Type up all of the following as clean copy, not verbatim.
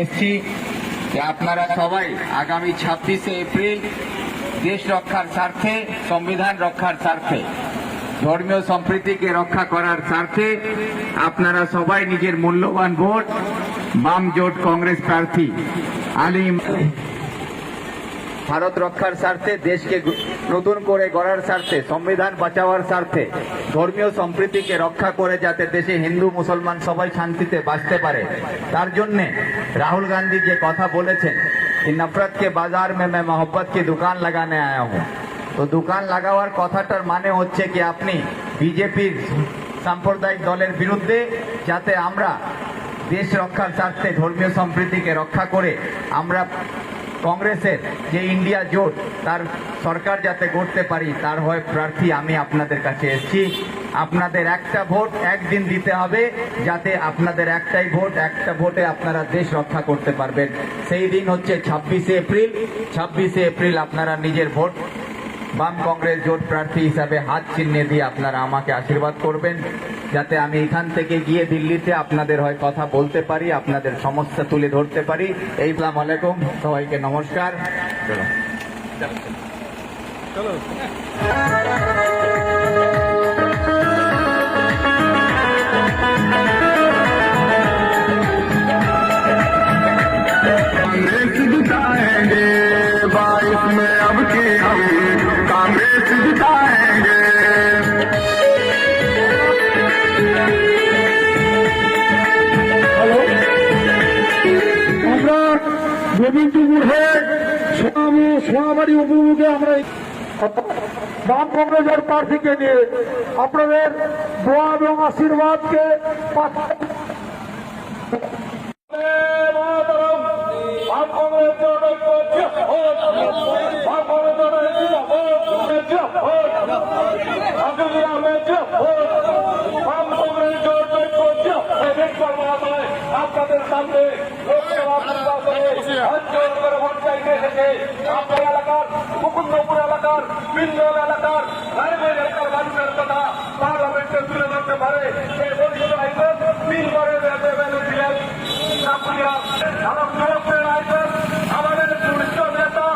এসেছি যে আপনারা সবাই আগামী 26শে এপ্রিল দেশ রক্ষার স্বার্থে, সংবিধান রক্ষার স্বার্থে, ধর্মীয় সম্প্রীতিকে রক্ষা করার স্বার্থে আপনারা সবাই নিজের মূল্যবান ভোট বাম জোট কংগ্রেস প্রার্থী আলিম ভারত রক্ষার স্বার্থে, দেশকে নতুন করে গড়ার স্বার্থে, সংবিধান বাঁচাবার স্বার্থে, ধর্মীয় সম্প্রীতিকে রক্ষা করে যাতে দেশে হিন্দু মুসলমান সবাই শান্তিতে বাঁচতে পারে, তার জন্যে রাহুল গান্ধী যে কথা বলেছেন कि नफरत के बाजार में मैं मोहब्बत की दुकान लगाने आया हूँ। तो दुकान लगावार কথাটার মানে হচ্ছে কি আপনি বিজেপির সাম্প্রদায়িক দলের বিরুদ্ধে যাতে আমরা দেশ রক্ষার স্বার্থে ধর্মীয় সম্প্রীতিকে রক্ষা করে আমরা কংগ্রেসের যে ইন্ডিয়া জোট তার সরকার যাতে গড়তে পারি তার হয়ে প্রার্থী আমি আপনাদের কাছে এসেছি। আপনাদের একটা ভোট একদিন দিতে হবে যাতে আপনাদের একটাই ভোট, একটা ভোটে আপনারা দেশ রক্ষা করতে পারবেন। সেই দিন হচ্ছে 26শে এপ্রিল। 26শে এপ্রিল আপনারা নিজের ভোট বাম কংগ্রেস জোট প্রার্থী হিসাবে হাত চিহ্নে দিয়ে আপনারা আমাকে আশীর্বাদ করবেন যাতে আমি এখান থেকে গিয়ে দিল্লিতে আপনাদের হয় কথা বলতে পারি, আপনাদের সমস্যা তুলে ধরতে পারি। এই আসসালামু আলাইকুম, সবাইকে নমস্কার। চলো कांग्रेस जिताएंगे 22 में अब की हम कांग्रेस जिताएंगे। हेलो, আমরা গোবিন্দপুর হয়ে সোনাবাড়ি উপমুখে আমরা বাম কংগ্রেসের প্রার্থীকে নিয়ে আপনাদের দোয়া এবং আশীর্বাদকে আপনাদের সামনে লোকসভা নির্বাচনে হাত করে ভোট চাইতে এসেছে। আপনার এলাকার মুকুন্দপুর এলাকার, পিন্দল এলাকার, রায়গঞ্জ এলাকার মানুষের কথা পার্লামেন্টে তুলে ধরতে পারে সেই বরিষ্ঠ আইন 3 বারের ছিলেন আমাদের বরিষ্ঠ নেতা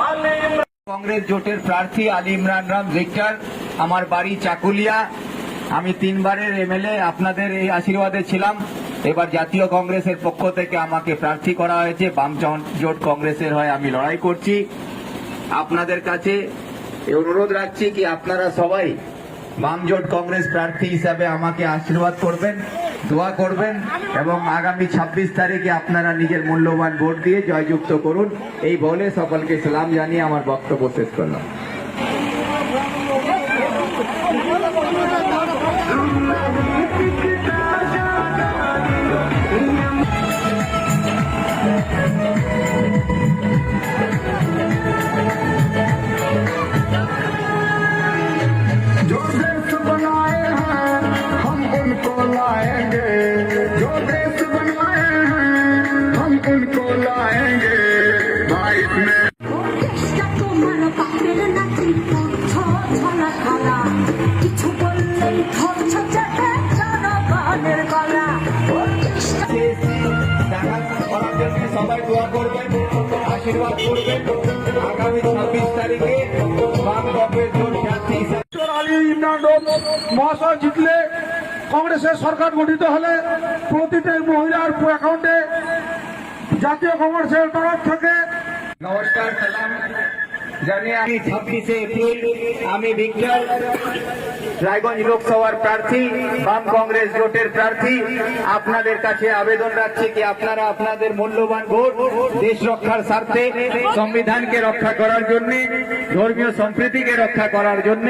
আলী কংগ্রেস জোটের প্রার্থী আলী ইমরান রাম ভিক্টর। আমার বাড়ি চাকুলিয়া। আমি 3 বারের এমএলএ। আপনাদের এই আশীর্বাদে ছিলাম। এবার জাতীয় কংগ্রেসের পক্ষ থেকে আমাকে প্রার্থী করা হয়েছে। বাম জোট কংগ্রেসের হয়ে আমি লড়াই করছি। আপনাদের কাছে অনুরোধ রাখছি কি আপনারা সবাই বাম জোট কংগ্রেস প্রার্থী হিসাবে আমাকে আশীর্বাদ করবেন, দোয়া করবেন এবং আগামী 26 তারিখে আপনারা নিজের মূল্যবান ভোট দিয়ে জয়যুক্ত করুন। এই বলে সকলকে সালাম জানিয়ে আমার বক্তব্য শেষ করলাম। जो देश बनाए हैं हम उनको लाएंगे, जो देश बनाए हैं हम उनको लाएंगे। 22 में সবাই দোয়া করবেন, আশীর্বাদ করবেন। আগামী 26 তারিখে বাম কংগ্রেস জোট প্রার্থী আলী ইমরান মহাশয় জিতলে কংগ্রেসের সরকার গঠিত হলে প্রতিটি মহিলার অ্যাকাউন্টে জাতীয় কংগ্রেসের তরফ থেকে নমস্কার সালাম জানিয়ে আমি 26শে এপ্রিল আমি ভিক্টর রায়গঞ্জ লোকসভার প্রার্থী, বাম কংগ্রেস জোটের প্রার্থী। আপনাদের কাছে আবেদন রাখছি কি আপনারা আপনাদের মূল্যবান ভোট দেশ রক্ষার স্বার্থে, সংবিধানকে রক্ষা করার জন্য, ধর্মীয় সম্প্রীতিকে রক্ষা করার জন্য,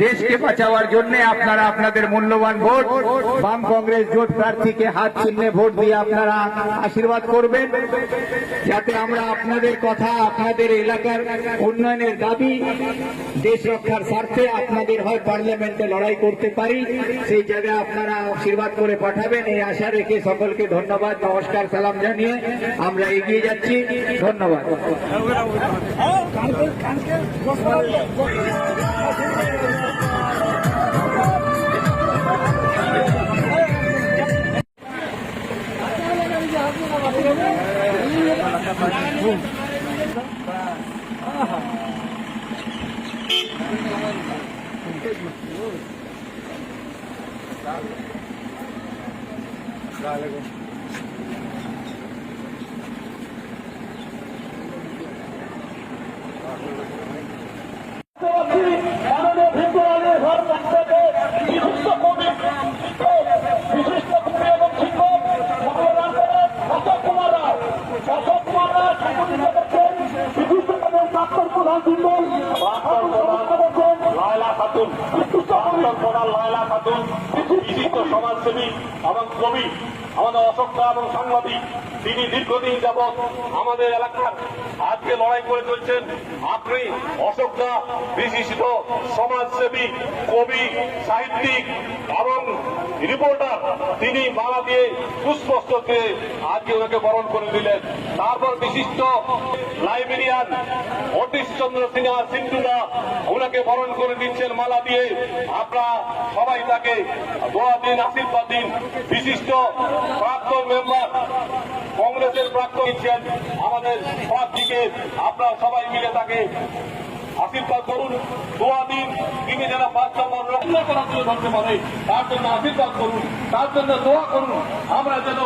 দেশকে বাঁচাবার জন্য আপনারা আপনাদের মূল্যবান ভোট বাম কংগ্রেস জোট প্রার্থীকে হাত চিহ্নে ভোট দিয়ে আপনারা আশীর্বাদ করবেন যাতে আমরা আপনাদের কথা, আপনাদের এলাকার উন্নয়নের দাবি, দেশ রক্ষার স্বার্থে আপনাদের হয় পার্লামেন্টে লড়াই করতে পারি। সেই জায়গায় আপনারা আশীর্বাদ করে পাঠাবেন এই আশা রেখে সকলকে ধন্যবাদ, নমস্কার, সালাম জানিয়ে আমরা এগিয়ে যাচ্ছি। ধন্যবাদ। Gracias. মাননীয় ভিক্টোরিয়া ঘর পক্ষ থেকে বিশিষ্ট কবি, বিশিষ্ট কবি এবং শিক্ষক অশোক কুমার রায় সংগঠিত করছেন বিশিষ্ট ডাক্তার প্রধান জিন্দল, লায়লা খাতুন, প্রধান লায়লা খাতুন, বিশিষ্ট সমাজসেবী এবং কবি, আমাদের অশোকদা এবং সাংবাদিক, তিনি দীর্ঘদিন যাবৎ আমাদের এলাকার আজকে লড়াই করে চলছেন। আপনি অশোকদা বিশিষ্ট সমাজসেবী, কবি, সাহিত্যিক এবং রিপোর্টার, তিনি মালা দিয়ে পুষ্পস্তর দিয়ে আজকে ওনাকে বরণ করে দিলেন। তারপর বিশিষ্ট লাইব্রেরিয়ান অতীশ চন্দ্র সিনহা সিন্ধুদা ওনাকে বরণ করে দিচ্ছেন মালা দিয়ে। আপনারা সবাই তাকে দোয়া দিন, আশীর্বাদ দিন। বিশিষ্ট প্রাক্তন মেম্বার, কংগ্রেসের প্রাক্তন ছিলেন আমাদের প্রার্থীকে, আপনারা সবাই মিলে তাকে আশীর্বাদ করুন, দোয়া দিন। তিনি যেন 5 নম্বর রক্ষা করার জন্য ধরতে পারে, তার জন্য আশীর্বাদ করুন, তার জন্য দোয়া করুন। আমরা যেন